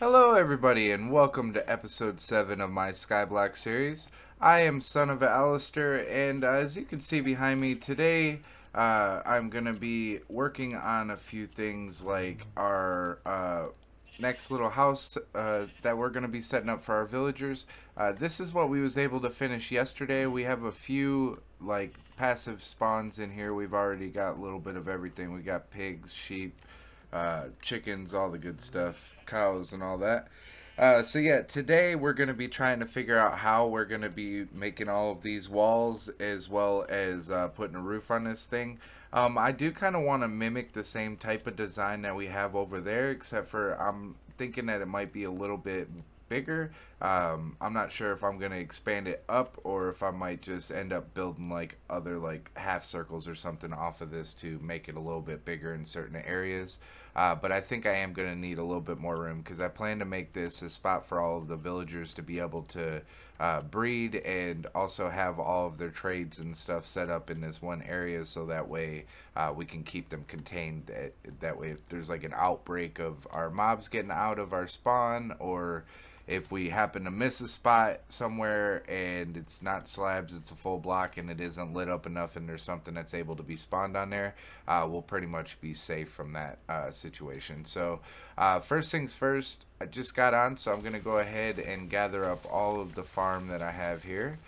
Hello, everybody, and welcome to episode 7 of my Skyblock series. I am Son of Alistair, and as you can see behind me today, I'm going to be working on a few things like our next little house that we're going to be setting up for our villagers. This is what we was able to finish yesterday. We have a few like passive spawns in here. We've already got a little bit of everything. We got pigs, sheep, chickens, all the good stuff, cows, and all that. So yeah, today we're going to be trying to figure out how we're going to be making all of these walls as well as putting a roof on this thing. I do kind of want to mimic the same type of design that we have over there, except for I'm thinking that it might be a little bit bigger. I'm not sure if I'm gonna expand it up or if I might just end up building like other like half circles or something off of this to make it a little bit bigger in certain areas. But I think I am gonna need a little bit more room because I plan to make this a spot for all of the villagers to be able to breed and also have all of their trades and stuff set up in this one area, so that way we can keep them contained. That way, if there's like an outbreak of our mobs getting out of our spawn, or if we happen to miss a spot somewhere and it's not slabs, it's a full block and it isn't lit up enough and there's something that's able to be spawned on there, we'll pretty much be safe from that situation. So first things first, I just got on, so I'm going to go ahead and gather up all of the farm that I have here.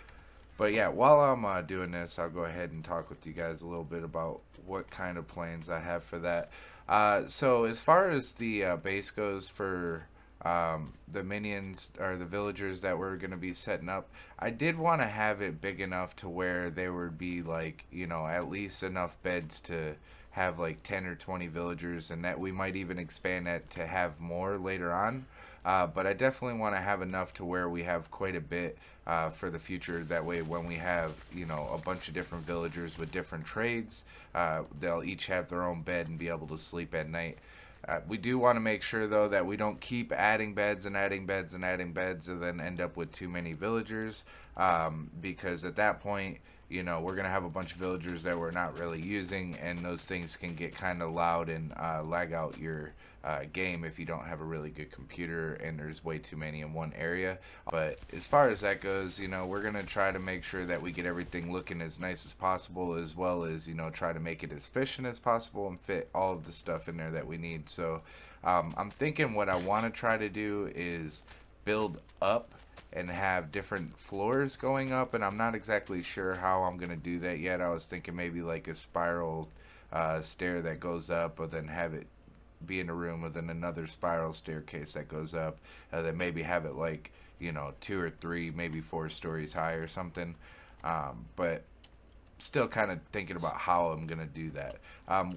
But yeah, while I'm doing this, I'll go ahead and talk with you guys a little bit about what kind of plans I have for that. So as far as the base goes for the minions or the villagers that we're going to be setting up, I did want to have it big enough to where there would be like, at least enough beds to have like 10 or 20 villagers, and that we might even expand that to have more later on. But I definitely want to have enough to where we have quite a bit for the future. That way, when we have, a bunch of different villagers with different trades, they'll each have their own bed and be able to sleep at night. We do want to make sure, though, that we don't keep adding beds and adding beds and adding beds and then end up with too many villagers, because at that point, we're going to have a bunch of villagers that we're not really using, and those things can get kind of loud and lag out your game if you don't have a really good computer and there's way too many in one area. But as far as that goes, we're going to try to make sure that we get everything looking as nice as possible, as well as, try to make it as efficient as possible and fit all of the stuff in there that we need. So I'm thinking what I want to try to do is build up and have different floors going up, and I'm not exactly sure how I'm going to do that yet. I was thinking maybe like a spiral stair that goes up, but then have it be in a room with then another spiral staircase that goes up, then maybe have it like 2 or 3, maybe 4 stories high or something. But still kind of thinking about how I'm gonna do that.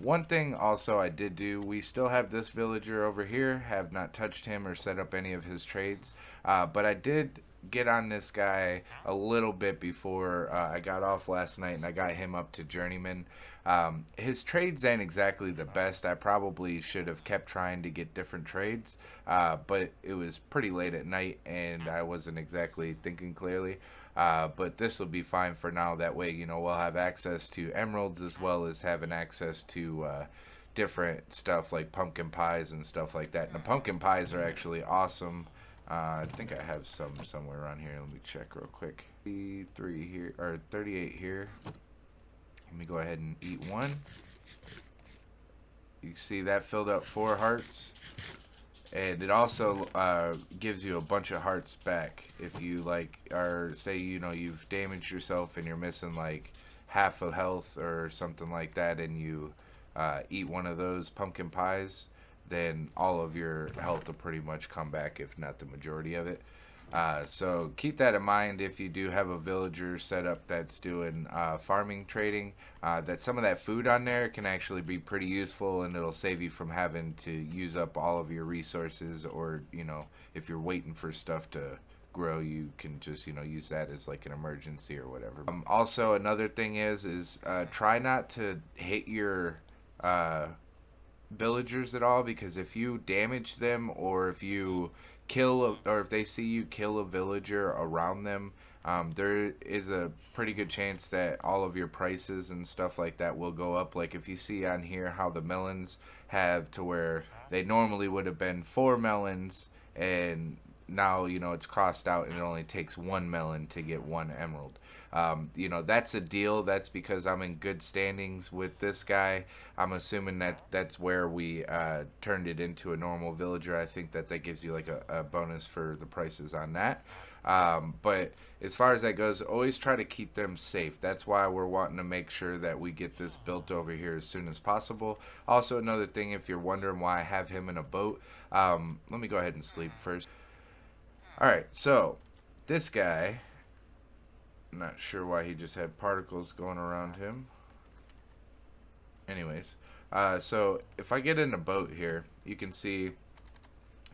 One thing also I did do, we still have this villager over here, have not touched him or set up any of his trades, but I did get on this guy a little bit before I got off last night, and I got him up to journeyman. His trades ain't exactly the best. I probably should have kept trying to get different trades, but it was pretty late at night and I wasn't exactly thinking clearly. But this will be fine for now. That way, we'll have access to emeralds as well as having access to different stuff like pumpkin pies and stuff like that. And the pumpkin pies are actually awesome. I think I have some somewhere around here. Let me check real quick. 33 here, or 38 here. Let me go ahead and eat one. You see that filled up 4 hearts. And it also gives you a bunch of hearts back if you say you've damaged yourself and you're missing like half of health or something like that, and you eat one of those pumpkin pies, then all of your health will pretty much come back, if not the majority of it. So keep that in mind if you do have a villager set up that's doing farming trading, that some of that food on there can actually be pretty useful, and it'll save you from having to use up all of your resources, or if you're waiting for stuff to grow, you can just use that as like an emergency or whatever. Also, another thing is try not to hit your villagers at all, because if you damage them, or if you or if they see you kill a villager around them, there is a pretty good chance that all of your prices and stuff like that will go up. Like if you see on here how the melons have to where they normally would have been 4 melons and now it's crossed out and it only takes 1 melon to get 1 emerald. That's a deal. That's because I'm in good standings with this guy. I'm assuming that that's where we turned it into a normal villager. I think that gives you like a bonus for the prices on that. But as far as that goes, always try to keep them safe. That's why we're wanting to make sure that we get this built over here as soon as possible. Also, another thing, if you're wondering why I have him in a boat, let me go ahead and sleep first. Alright, so this guy, I'm not sure why he just had particles going around him. Anyways, so if I get in a boat here, you can see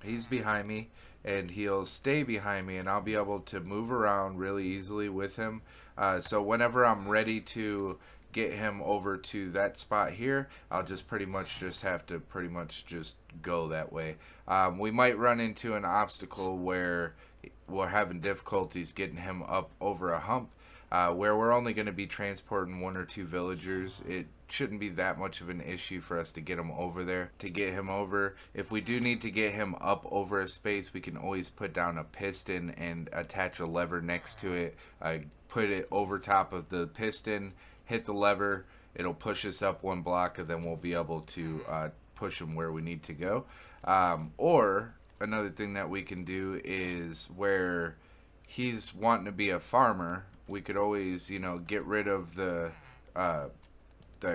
he's behind me and he'll stay behind me and I'll be able to move around really easily with him. So whenever I'm ready to get him over to that spot here, I'll just pretty much just have to pretty much just go that way. We might run into an obstacle where we're having difficulties getting him up over a hump, where we're only going to be transporting 1 or 2 villagers. It shouldn't be that much of an issue for us to get him over there. To get him over, if we do need to get him up over a space, we can always put down a piston and attach a lever next to it. Put it over top of the piston, hit the lever, it'll push us up 1 block, and then we'll be able to push him where we need to go. Or another thing that we can do is where he's wanting to be a farmer, we could always, get rid of the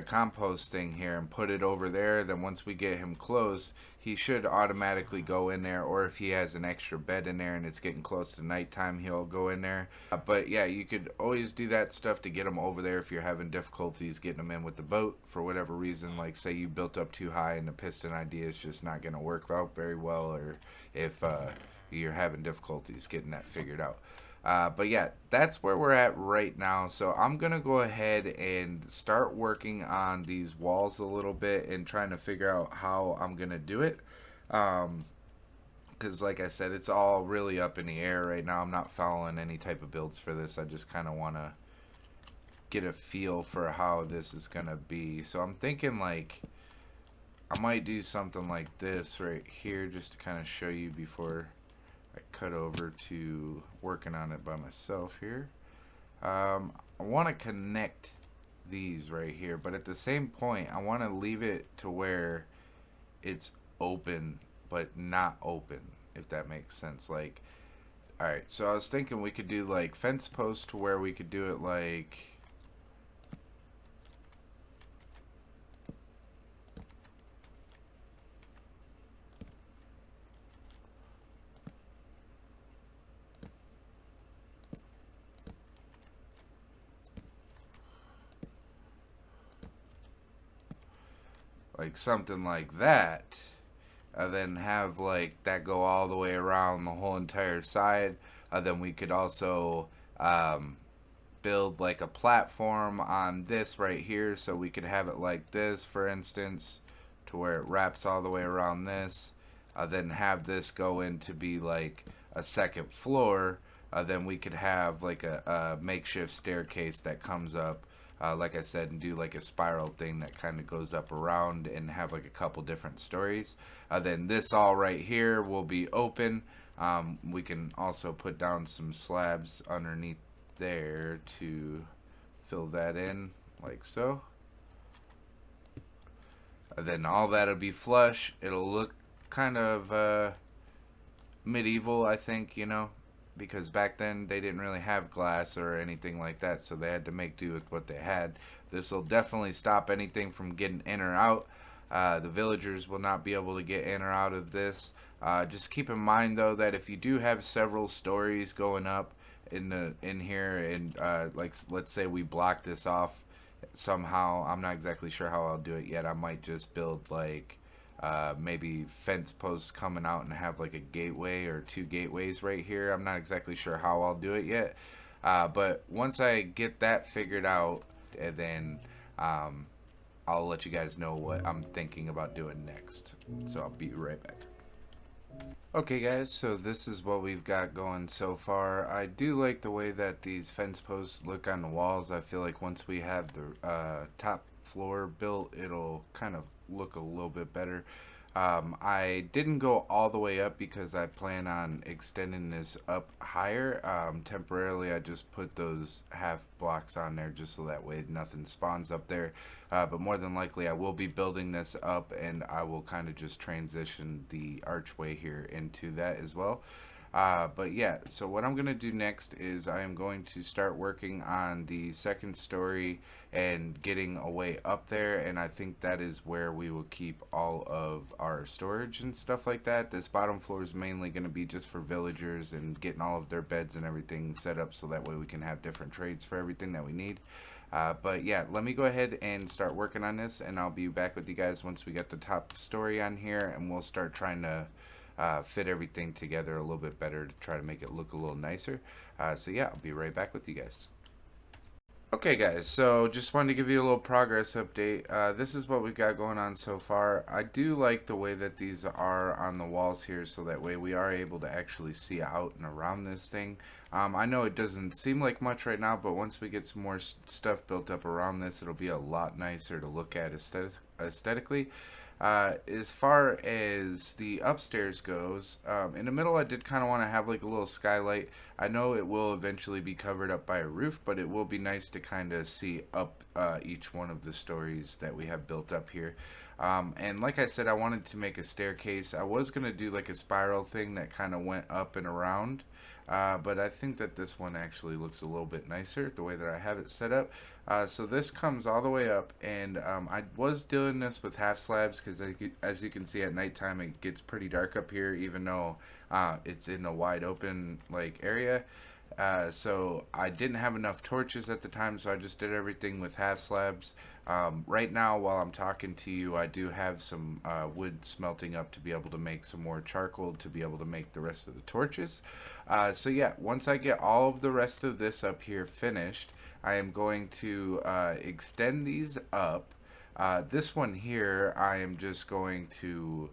compost thing here and put it over there. Then once we get him close, he should automatically go in there, or if he has an extra bed in there and it's getting close to nighttime, he'll go in there. But yeah, you could always do that stuff to get him over there if you're having difficulties getting him in with the boat for whatever reason. Like say you built up too high and the piston idea is just not going to work out very well, or if you're having difficulties getting that figured out. But yeah, that's where we're at right now. So I'm going to go ahead and start working on these walls a little bit and trying to figure out how I'm going to do it. Because like I said, it's all really up in the air right now. I'm not following any type of builds for this. I just kind of want to get a feel for how this is going to be. So I'm thinking like I might do something like this right here just to kind of show you before I cut over to working on it by myself here. I want to connect these right here, but at the same point I want to leave it to where it's open but not open, if that makes sense. Like, alright, so I was thinking we could do like fence posts to where we could do it like something like that, then have like that go all the way around the whole entire side. Then we could also build like a platform on this right here, so we could have it like this, for instance, to where it wraps all the way around this. Then have this go in to be like a second floor. Then we could have like a makeshift staircase that comes up, like I said, and do like a spiral thing that kind of goes up around and have like a couple different stories. Then this all right here will be open. We can also put down some slabs underneath there to fill that in like so. Then all that'll be flush. It'll look kind of medieval, I think, because back then they didn't really have glass or anything like that, so they had to make do with what they had. This will definitely stop anything from getting in or out. The villagers will not be able to get in or out of this. Just keep in mind though that if you do have several stories going up in here, and like let's say we block this off somehow, I'm not exactly sure how I'll do it yet. I might just build like maybe fence posts coming out and have like a gateway or 2 gateways right here. I'm not exactly sure how I'll do it yet, but once I get that figured out, and then I'll let you guys know what I'm thinking about doing next. So I'll be right back. Okay guys, so this is what we've got going so far. I do like the way that these fence posts look on the walls. I feel like once we have the top floor built, it'll kind of look a little bit better. I didn't go all the way up because I plan on extending this up higher. Temporarily, I just put those half blocks on there just so that way nothing spawns up there. But more than likely, I will be building this up, and I will kind of just transition the archway here into that as well. But yeah, so what I'm going to do next is I am going to start working on the second story and getting a way up there, and I think that is where we will keep all of our storage and stuff like that. This bottom floor is mainly going to be just for villagers and getting all of their beds and everything set up so that way we can have different trades for everything that we need. But yeah, let me go ahead and start working on this, and I'll be back with you guys once we get the top story on here, and we'll start trying to fit everything together a little bit better to try to make it look a little nicer. So yeah, I'll be right back with you guys. Okay guys, so just wanted to give you a little progress update. This is what we've got going on so far. I do like the way that these are on the walls here, so that way we are able to actually see out and around this thing. I know it doesn't seem like much right now, but once we get some more stuff built up around this, it'll be a lot nicer to look at aesthetically. As far as the upstairs goes, in the middle I did kind of want to have like a little skylight. I know it will eventually be covered up by a roof, but it will be nice to kind of see up each one of the stories that we have built up here. And like I said, I wanted to make a staircase. I was going to do like a spiral thing that kind of went up and around. But I think that this one actually looks a little bit nicer the way that I have it set up. So this comes all the way up, and I was doing this with half slabs because as you can see at nighttime it gets pretty dark up here, even though it's in a wide open like area. So I didn't have enough torches at the time, so I just did everything with half slabs. Right now, while I'm talking to you, I do have some wood smelting up to be able to make some more charcoal to be able to make the rest of the torches. So yeah, once I get all of the rest of this up here finished, I am going to extend these up. This one here, I am just going to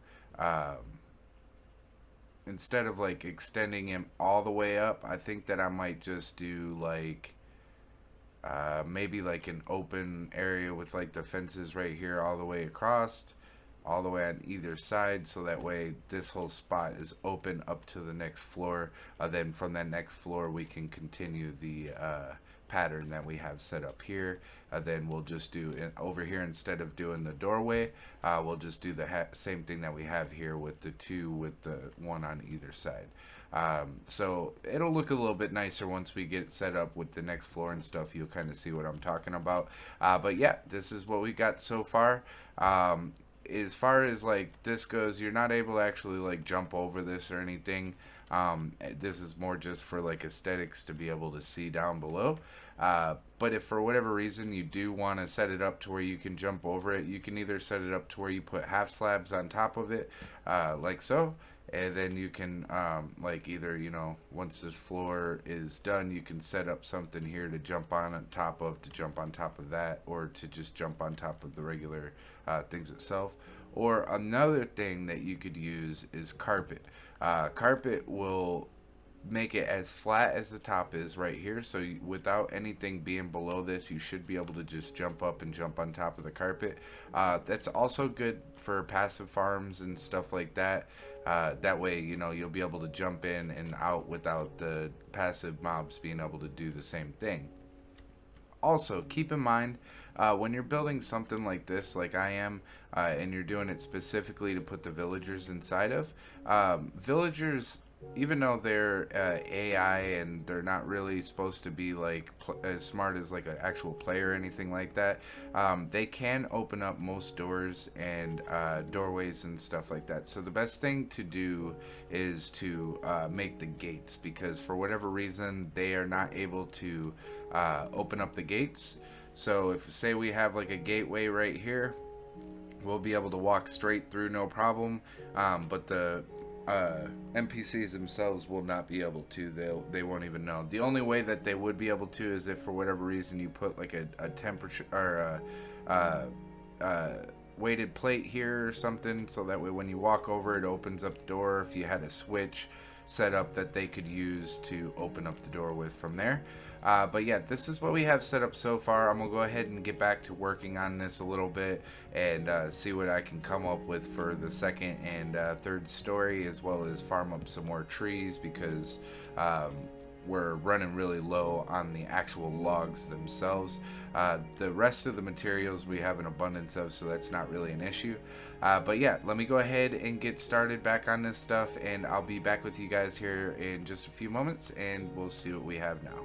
instead of like extending him all the way up, I think that I might just do like maybe like an open area with like the fences right here all the way across, all the way on either side, so that way this whole spot is open up to the next floor. Then from that next floor we can continue the pattern that we have set up here. Then we'll just do over here, instead of doing the doorway, we'll just do the same thing that we have here with the two with the one on either side. So it'll look a little bit nicer once we get set up with the next floor and stuff. You'll kind of see what I'm talking about. But yeah, this is what we got so far. As far as like this goes, you're not able to actually like jump over this or anything. This is more just for like aesthetics to be able to see down below. But if for whatever reason you do want to set it up to where you can jump over it, you can either set it up to where you put half slabs on top of it, like so, and then you can like either, you know, once this floor is done, you can set up something here to jump on top of, to jump on top of that, or to just jump on top of the regular things itself. Or another thing that you could use is carpet. Carpet will make it as flat as the top is right here, so without anything being below this, you should be able to just jump up and jump on top of the carpet. That's also good for passive farms and stuff like that. That way, you know, you'll be able to jump in and out without the passive mobs being able to do the same thing. Also, keep in mind, when you're building something like this, like I am, and you're doing it specifically to put the villagers inside of, villagers, even though they're AI and they're not really supposed to be like as smart as like an actual player or anything like that, they can open up most doors and doorways and stuff like that. So the best thing to do is to make the gates, because for whatever reason they are not able to open up the gates. So if say we have like a gateway right here, we'll be able to walk straight through no problem, but the NPCs themselves will not be able to. They won't even know. The only way that they would be able to is if for whatever reason you put like a temperature or a weighted plate here or something, so that way when you walk over it opens up the door. If you had a switch set up that they could use to open up the door with from there. But yeah, this is what we have set up so far. I'm gonna go ahead and get back to working on this a little bit and see what I can come up with for the second and third story, as well as farm up some more trees, because we're running really low on the actual logs themselves. The rest of the materials we have an abundance of, so that's not really an issue. But yeah, let me go ahead and get started back on this stuff, and I'll be back with you guys here in just a few moments, and we'll see what we have now.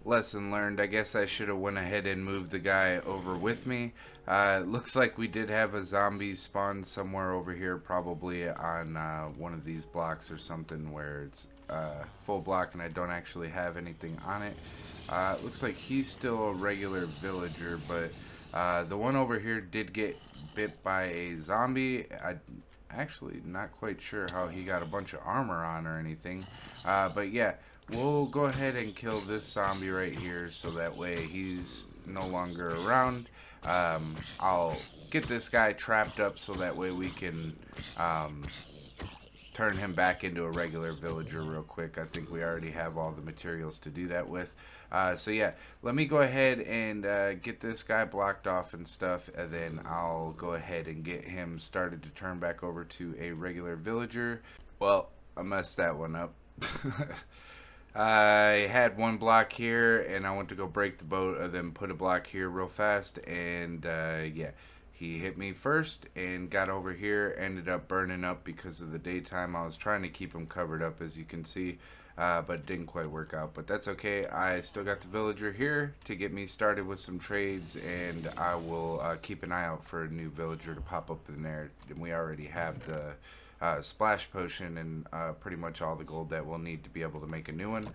Lesson learned. I guess I should have went ahead and moved the guy over with me. It looks like we did have a zombie spawn somewhere over here, probably on one of these blocks or something, where it's full block and I don't actually have anything on it. It looks like he's still a regular villager, but the one over here did get bit by a zombie. I actually not quite sure how he got a bunch of armor on or anything, but yeah, we'll go ahead and kill this zombie right here, so that way he's no longer around. I'll get this guy trapped up so that way we can turn him back into a regular villager real quick. I think we already have all the materials to do that with. So yeah, let me go ahead and get this guy blocked off and stuff, and then I'll go ahead and get him started to turn back over to a regular villager. Well, I messed that one up. I had one block here, and I went to go break the boat, and then put a block here real fast, and yeah, he hit me first and got over here, ended up burning up because of the daytime. I was trying to keep him covered up, as you can see, but it didn't quite work out, but that's okay. I still got the villager here to get me started with some trades, and I will keep an eye out for a new villager to pop up in there. And we already have the splash potion and pretty much all the gold that we'll need to be able to make a new one.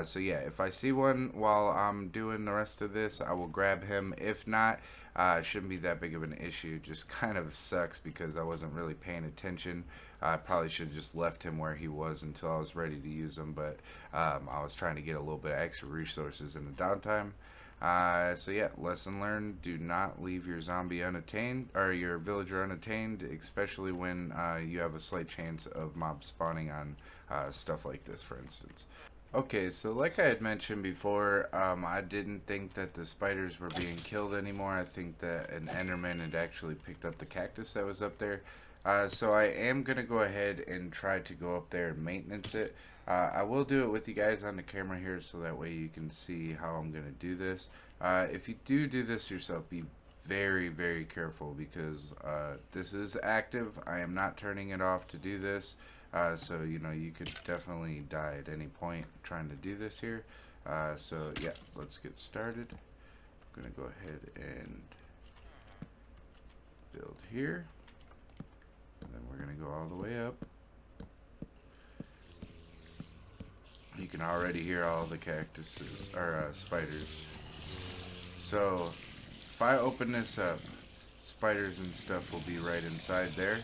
So yeah, if I see one while I'm doing the rest of this, I will grab him. If not, it shouldn't be that big of an issue. Just kind of sucks because I wasn't really paying attention. I probably should have just left him where he was until I was ready to use him, but I was trying to get a little bit of extra resources in the downtime. So yeah, lesson learned: do not leave your zombie unattained, or your villager unattained, especially when you have a slight chance of mob spawning on stuff like this, for instance. Okay, so like I had mentioned before, I didn't think that the spiders were being killed anymore. I think that an enderman had actually picked up the cactus that was up there. So I am going to go ahead and try to go up there and maintenance it. I will do it with you guys on the camera here, so that way you can see how I'm going to do this. If you do this yourself, be very, very careful, because this is active. I am not turning it off to do this. So, you know, you could definitely die at any point trying to do this here. So, yeah, let's get started. I'm going to go ahead and build here. And then we're going to go all the way up. You can already hear all the cactuses, or spiders. So, if I open this up, spiders and stuff will be right inside there.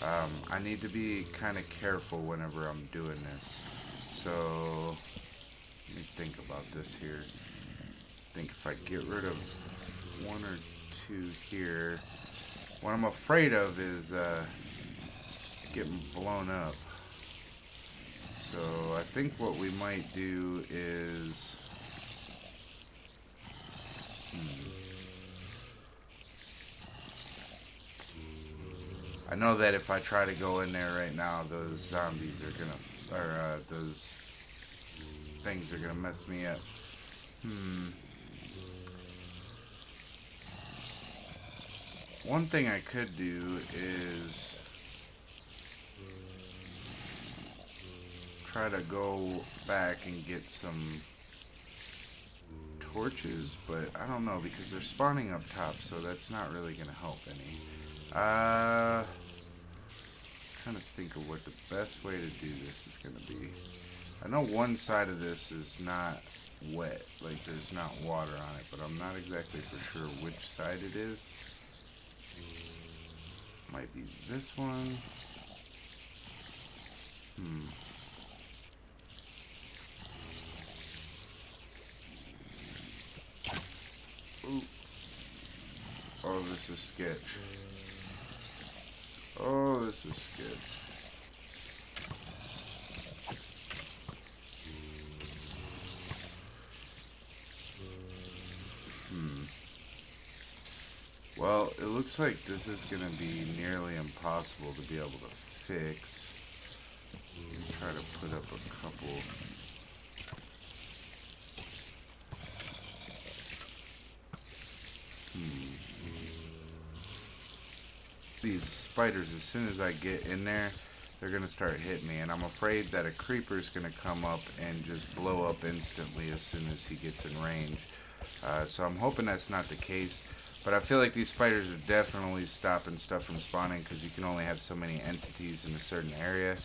I need to be kind of careful whenever I'm doing this. So, let me think about this here. I think if I get rid of one or two here, what I'm afraid of is getting blown up. So I think what we might do is I know that if I try to go in there right now, those zombies are gonna, or those things are gonna mess me up. One thing I could do is try to go back and get some torches, but I don't know, because they're spawning up top, so that's not really gonna help any. Trying to think of what the best way to do this is gonna be. I know one side of this is not wet, like there's not water on it, but I'm not exactly for sure which side it is. Might be this one. Ooh. Oh, this is sketch. Oh, this is sketch. it looks like this is going to be nearly impossible to be able to fix. Try to put up a couple. These spiders, as soon as I get in there, they're going to start hitting me, and I'm afraid that a creeper's going to come up and just blow up instantly as soon as he gets in range. So I'm hoping that's not the case. But I feel like these spiders are definitely stopping stuff from spawning because you can only have so many entities in a certain area.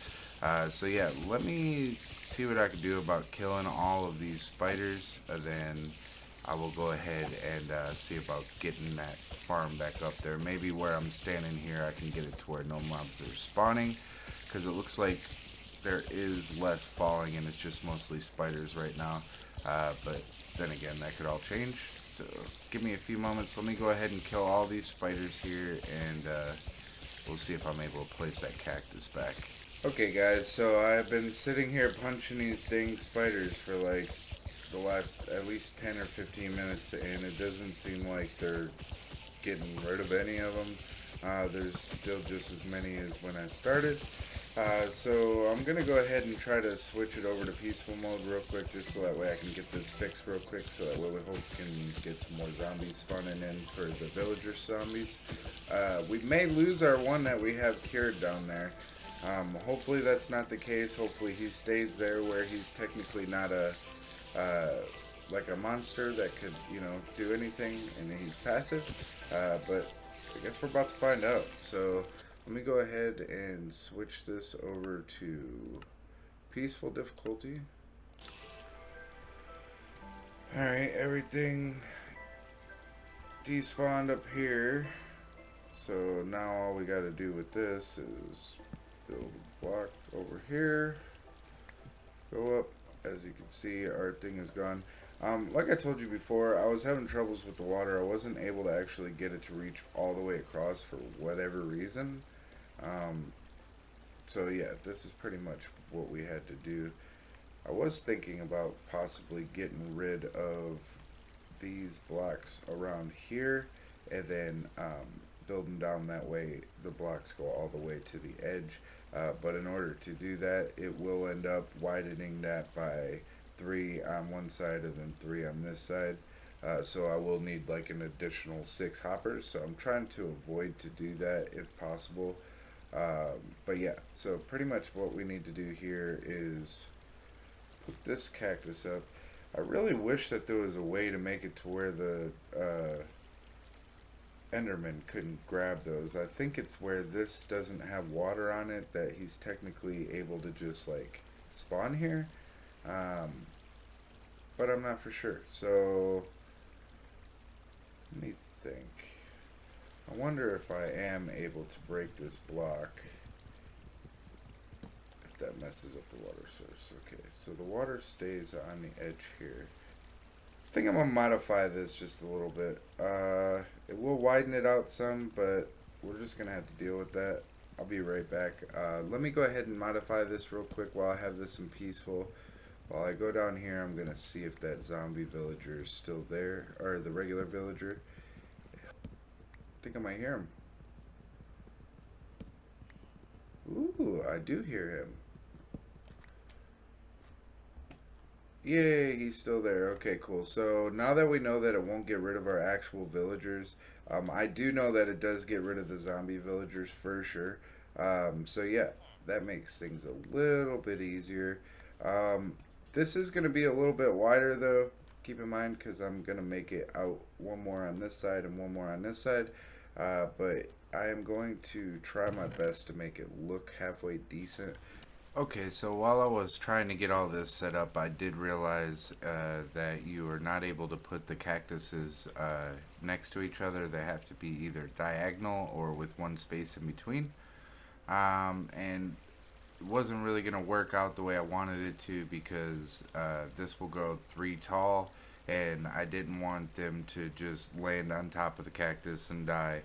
So yeah, let me see what I can do about killing all of these spiders. Then I will go ahead and see about getting that farm back up there. Maybe where I'm standing here I can get it to where no mobs are spawning. Because it looks like there is less falling and it's just mostly spiders right now. But then again, that could all change. So give me a few moments. Let me go ahead and kill all these spiders here, and we'll see if I'm able to place that cactus back. Okay guys, so I've been sitting here punching these dang spiders for like the last at least 10 or 15 minutes, and it doesn't seem like they're getting rid of any of them. There's still just as many as when I started. So I'm going to go ahead and try to switch it over to peaceful mode real quick, just so that way I can get this fixed real quick, so that way we hope we can get some more zombies spawning in for the villager zombies. We may lose our one that we have cured down there. Hopefully that's not the case. Hopefully he stays there where he's technically not like a monster that could, do anything, and he's passive. But I guess we're about to find out. So let me go ahead and switch this over to peaceful difficulty. Alright, everything despawned up here. So now all we gotta do with this is build a block over here. Go up. As you can see, our thing is gone. Like I told you before, I was having troubles with the water. I wasn't able to actually get it to reach all the way across for whatever reason. So yeah, this is pretty much what we had to do. I was thinking about possibly getting rid of these blocks around here, and then building down that way. The blocks go all the way to the edge. But in order to do that, it will end up widening that by 3 on one side and then 3 on this side. So I will need like an additional 6 hoppers. So I'm trying to avoid to do that if possible. But yeah, so pretty much what we need to do here is put this cactus up. I really wish that there was a way to make it to where the Enderman couldn't grab those. I think it's where this doesn't have water on it that he's technically able to just like spawn here. But I'm not for sure. So let me think. I wonder if I am able to break this block. If that messes up the water source. Okay, so the water stays on the edge here. I think I'm going to modify this just a little bit. It will widen it out some, but we're just going to have to deal with that. I'll be right back. Let me go ahead and modify this real quick while I have this in peaceful. While I go down here, I'm going to see if that zombie villager is still there, or the regular villager. I think I might hear him. Ooh, I do hear him. Yay, he's still there. Okay, cool. So now that we know that it won't get rid of our actual villagers, I do know that it does get rid of the zombie villagers for sure. So yeah, that makes things a little bit easier. This is going to be a little bit wider though. Keep in mind, because I'm going to make it out one more on this side and one more on this side. But I am going to try my best to make it look halfway decent. Okay, so while I was trying to get all this set up, I did realize that you are not able to put the cactuses next to each other. They have to be either diagonal or with one space in between. And it wasn't really going to work out the way I wanted it to, because this will grow 3 tall, and I didn't want them to just land on top of the cactus and die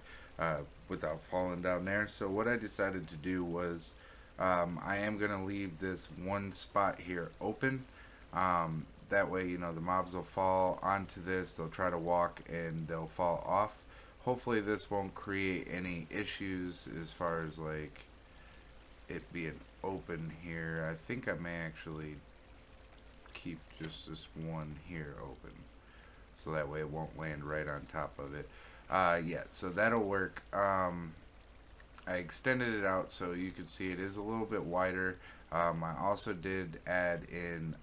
without falling down there. So what I decided to do was I am going to leave this one spot here open. That way, the mobs will fall onto this, they'll try to walk, and they'll fall off. Hopefully this won't create any issues as far as like it being open here. I think I may actually keep just this one here open, so that way it won't land right on top of it. Yeah, so that'll work. I extended it out so you can see it is a little bit wider. I also did add in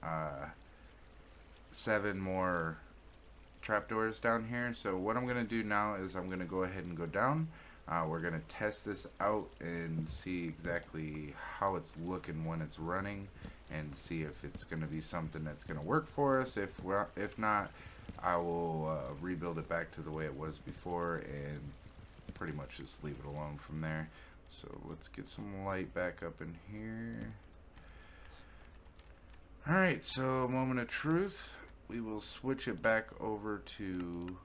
7 more trapdoors down here. So what I'm going to do now is I'm going to go ahead and go down. We're going to test this out and see exactly how it's looking when it's running, and see if it's going to be something that's going to work for us. If not, I will rebuild it back to the way it was before and pretty much just leave it alone from there. So let's get some light back up in here. Alright, so moment of truth. We will switch it back over to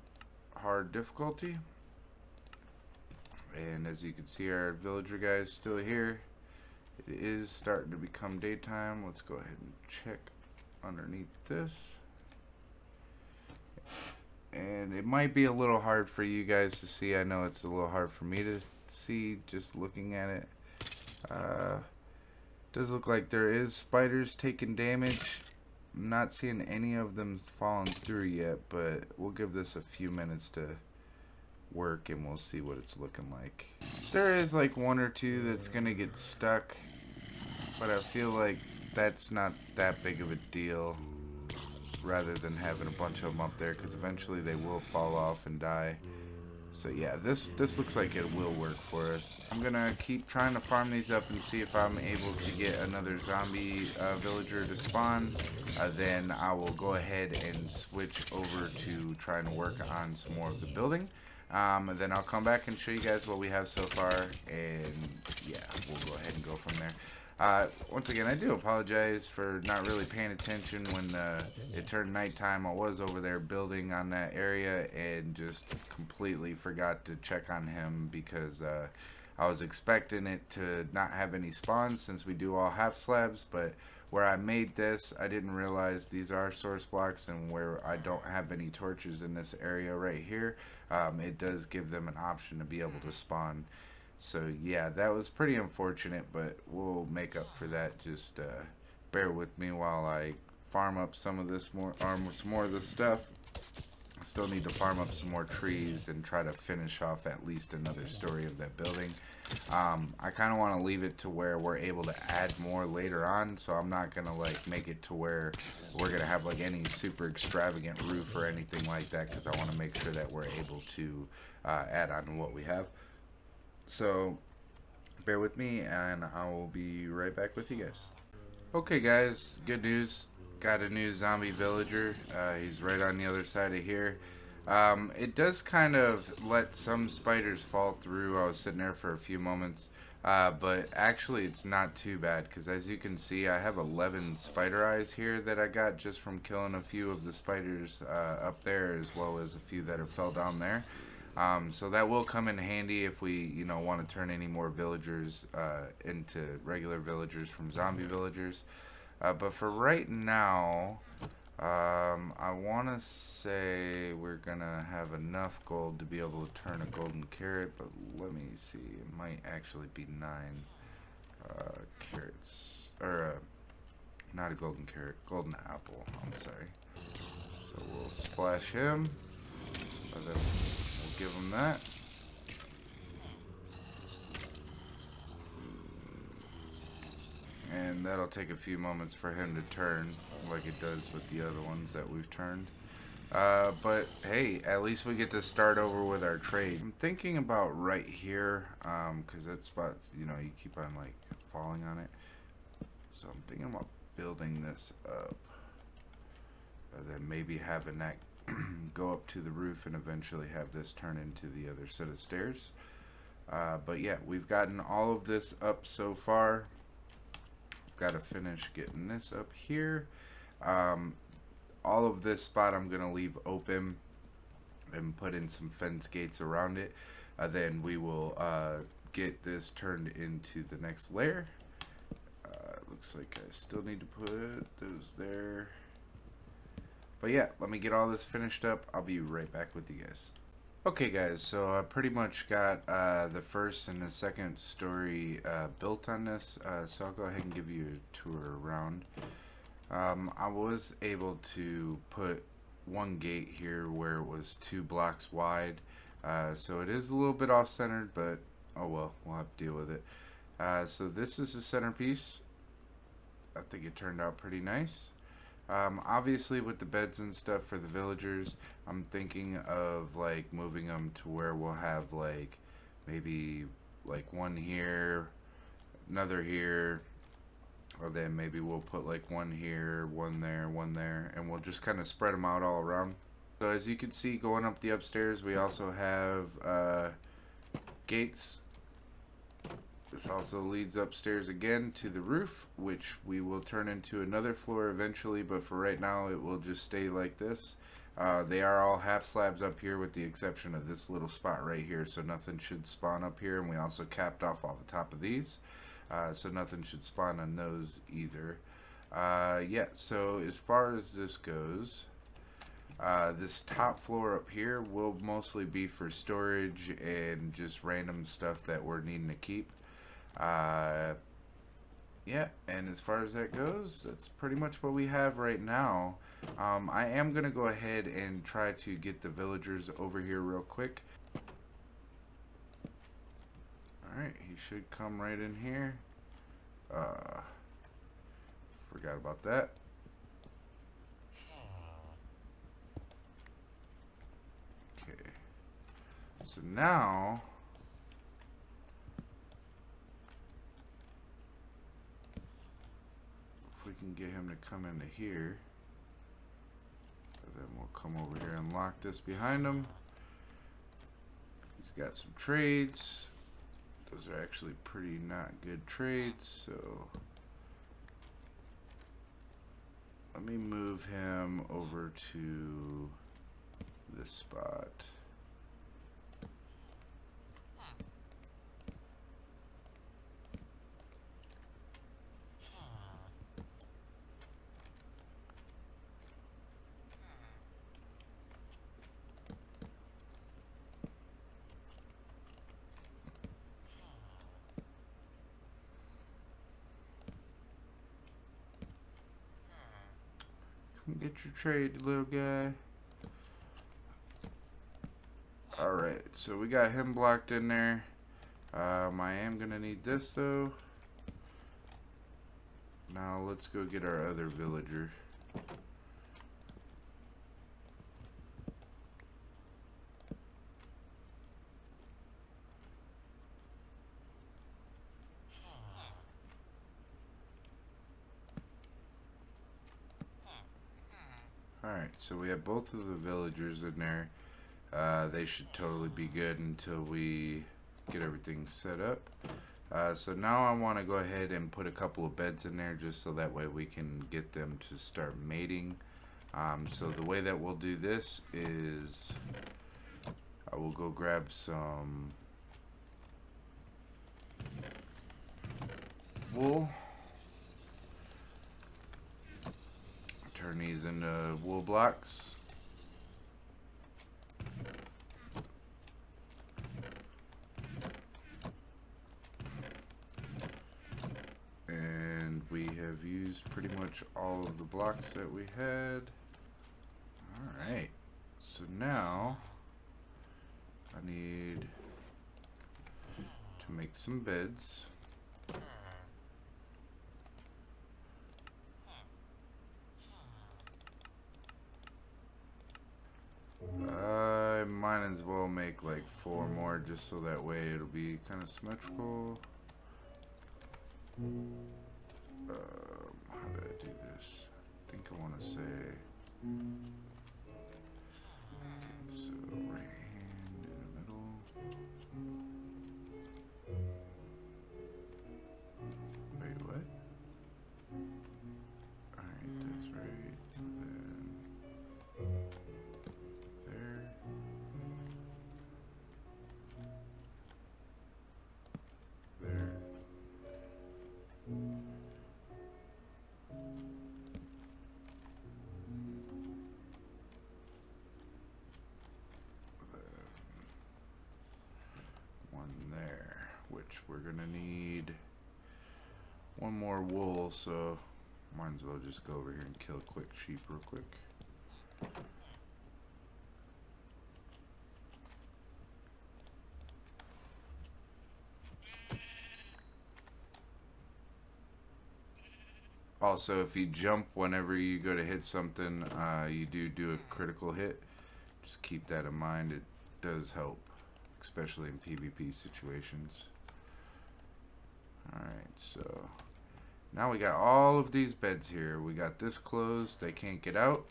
hard difficulty. And as you can see, our villager guy is still here. It is starting to become daytime. Let's go ahead and check underneath this. And it might be a little hard for you guys to see. I know it's a little hard for me to see just looking at it. Does look like there is spiders taking damage. I'm not seeing any of them falling through yet, but we'll give this a few minutes to work and we'll see what it's looking like. There is like 1 or 2 that's gonna get stuck, but I feel like that's not that big of a deal, rather than having a bunch of them up there, because eventually they will fall off and die. So yeah, this looks like it will work for us. I'm gonna keep trying to farm these up and see if I'm able to get another zombie villager to spawn. Then I will go ahead and switch over to trying to work on some more of the building. And then I'll come back and show you guys what we have so far, and yeah, we'll go ahead and go from there. Once again, I do apologize for not really paying attention when it turned nighttime. I was over there building on that area and just completely forgot to check on him, because I was expecting it to not have any spawns since we do all half slabs, but where I made this, I didn't realize these are source blocks, and where I don't have any torches in this area right here, it does give them an option to be able to spawn. So yeah, that was pretty unfortunate, but we'll make up for that. Just bear with me while I farm up some of this some more of this stuff. I still need to farm up some more trees and try to finish off at least another story of that building. I kind of want to leave it to where we're able to add more later on, so I'm not gonna like make it to where we're gonna have like any super extravagant roof or anything like that, because I want to make sure that we're able to add on to what we have. So bear with me and I will be right back with you guys. Okay guys, good news. Got a new zombie villager. He's right on the other side of here. It does kind of let some spiders fall through. I was sitting there for a few moments, but actually it's not too bad, because as you can see, I have 11 spider eyes here that I got just from killing a few of the spiders up there, as well as a few that have fell down there. So that will come in handy if we, want to turn any more villagers into regular villagers from zombie villagers. But for right now, I want to say we're going to have enough gold to be able to turn a golden carrot, but let me see. It might actually be 9 carrots. Or, not a golden carrot, golden apple. I'm sorry. So we'll splash him. And then we'll give him that. And that'll take a few moments for him to turn, like it does with the other ones that we've turned. But hey, at least we get to start over with our trade. I'm thinking about right here, because that spot, you keep on like falling on it. So I'm thinking about building this up, and then maybe having that go up to the roof and eventually have this turn into the other set of stairs. But yeah, we've gotten all of this up so far. Got to finish getting this up here. All of this spot I'm going to leave open and put in some fence gates around it. Then we will get this turned into the next layer. Looks like I still need to put those there. But yeah, let me get all this finished up. I'll be right back with you guys. Okay, guys, so I pretty much got the first and the second story built on this, so I'll go ahead and give you a tour around. I was able to put one gate here where it was 2 blocks wide, so it is a little bit off-centered, but oh well, we'll have to deal with it. So this is the centerpiece. I think it turned out pretty nice. Obviously, with the beds and stuff for the villagers, I'm thinking of like moving them to where we'll have like maybe like one here, another here, or then maybe we'll put like one here, one there, and we'll just kind of spread them out all around. So as you can see, going up the upstairs, we also have gates. This also leads upstairs again to the roof, which we will turn into another floor eventually, but for right now it will just stay like this. They are all half slabs up here with the exception of this little spot right here, so nothing should spawn up here, and we also capped off all the top of these, so nothing should spawn on those either. Yeah, so as far as this goes, this top floor up here will mostly be for storage and just random stuff that we're needing to keep. Yeah, and as far as that goes, that's pretty much what we have right now. I am going to go ahead and try to get the villagers over here real quick. Alright, he should come right in here. Forgot about that. Okay, so now if we can get him to come into here, and then we'll come over here and lock this behind him. He's got some trades. Those are actually pretty not good trades, so let me move him over to this spot. Come get your trade, little guy. Alright, so we got him blocked in there. I am gonna need this though. Now let's go get our other villager. Alright, so we have both of the villagers in there. They should totally be good until we get everything set up. So now I want to go ahead and put a couple of beds in there just so that way we can get them to start mating. So the way that we'll do this is I will go grab some wool. Turn these into wool blocks. And we have used pretty much all of the blocks that we had. Alright, so now I need to make some beds. I might as well make like 4 more just so that way it'll be kind of symmetrical. How did I do this? I think I want to say, okay, so right hand in the middle. Wait, what? Alright, that's right. Then there. There. more wool, so might as well just go over here and kill a quick sheep real quick. Also, if you jump whenever you go to hit something, you do a critical hit. Just keep that in mind. It does help, especially in PvP situations. Alright, so now we got all of these beds here. We got this closed. They can't get out.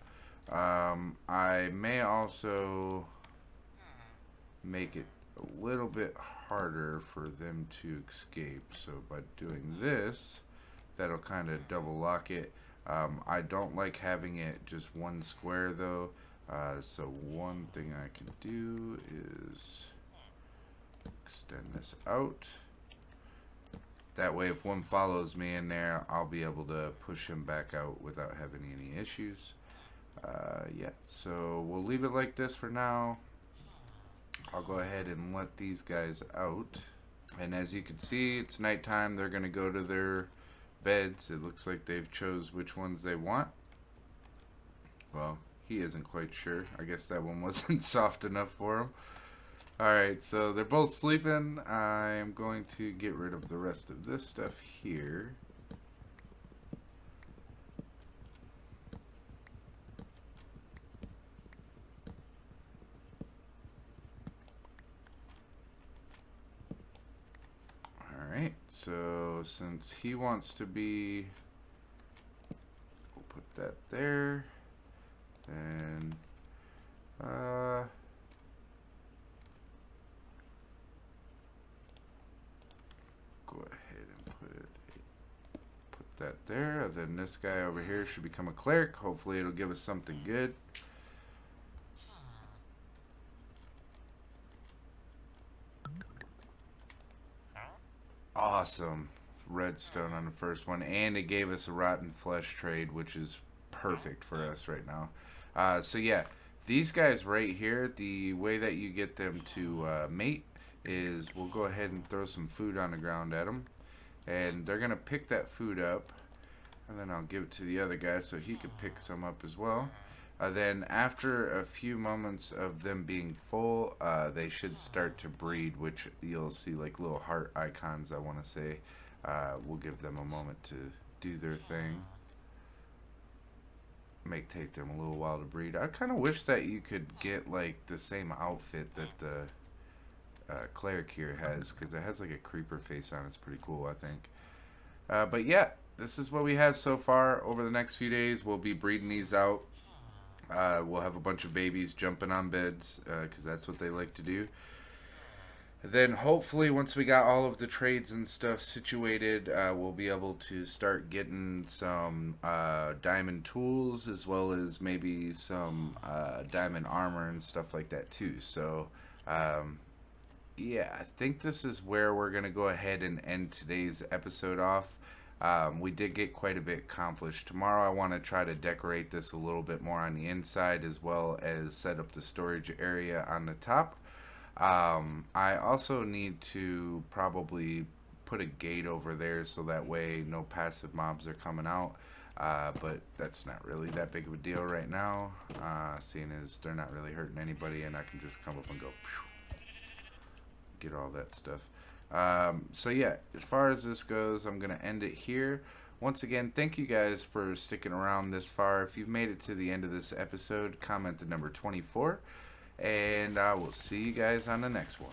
I may also make it a little bit harder for them to escape. So by doing this, that'll kind of double lock it. I don't like having it just one square though. So one thing I can do is extend this out. That way if one follows me in there, I'll be able to push him back out without having any issues. Yeah, so we'll leave it like this for now. I'll go ahead and let these guys out. And as you can see, it's nighttime. They're going to go to their beds. It looks like they've chose which ones they want. Well, he isn't quite sure. I guess that one wasn't soft enough for him. Alright, so they're both sleeping. I'm going to get rid of the rest of this stuff here. Alright, so since he wants to be, we'll put that there. Then, go ahead and put that there. Then this guy over here should become a cleric. Hopefully it'll give us something good. Awesome. Redstone on the first one, and it gave us a rotten flesh trade, which is perfect for us right now. So yeah, these guys right here, the way that you get them to mate is we'll go ahead and throw some food on the ground at them, and they're gonna pick that food up, and then I'll give it to the other guy so he can pick some up as well. Then after a few moments of them being full, they should start to breed, which you'll see like little heart icons, I want to say. We'll give them a moment to do their thing. May take them a little while to breed. I kind of wish that you could get like the same outfit that the cleric here has, because it has like a creeper face on it. It's pretty cool, I think. But yeah, this is what we have so far. Over the next few days, we'll be breeding these out. We'll have a bunch of babies jumping on beds, because that's what they like to do. Then hopefully once we got all of the trades and stuff situated, we'll be able to start getting some diamond tools, as well as maybe some diamond armor and stuff like that too. So yeah, I think this is where we're going to go ahead and end today's episode off. We did get quite a bit accomplished. Tomorrow I want to try to decorate this a little bit more on the inside, as well as set up the storage area on the top. I also need to probably put a gate over there so that way no passive mobs are coming out. But that's not really that big of a deal right now, seeing as they're not really hurting anybody, and I can just come up and go get all that stuff. So yeah, as far as this goes, I'm going to end it here. Once again, thank you guys for sticking around this far. If you've made it to the end of this episode, comment the number 24. And I will see you guys on the next one.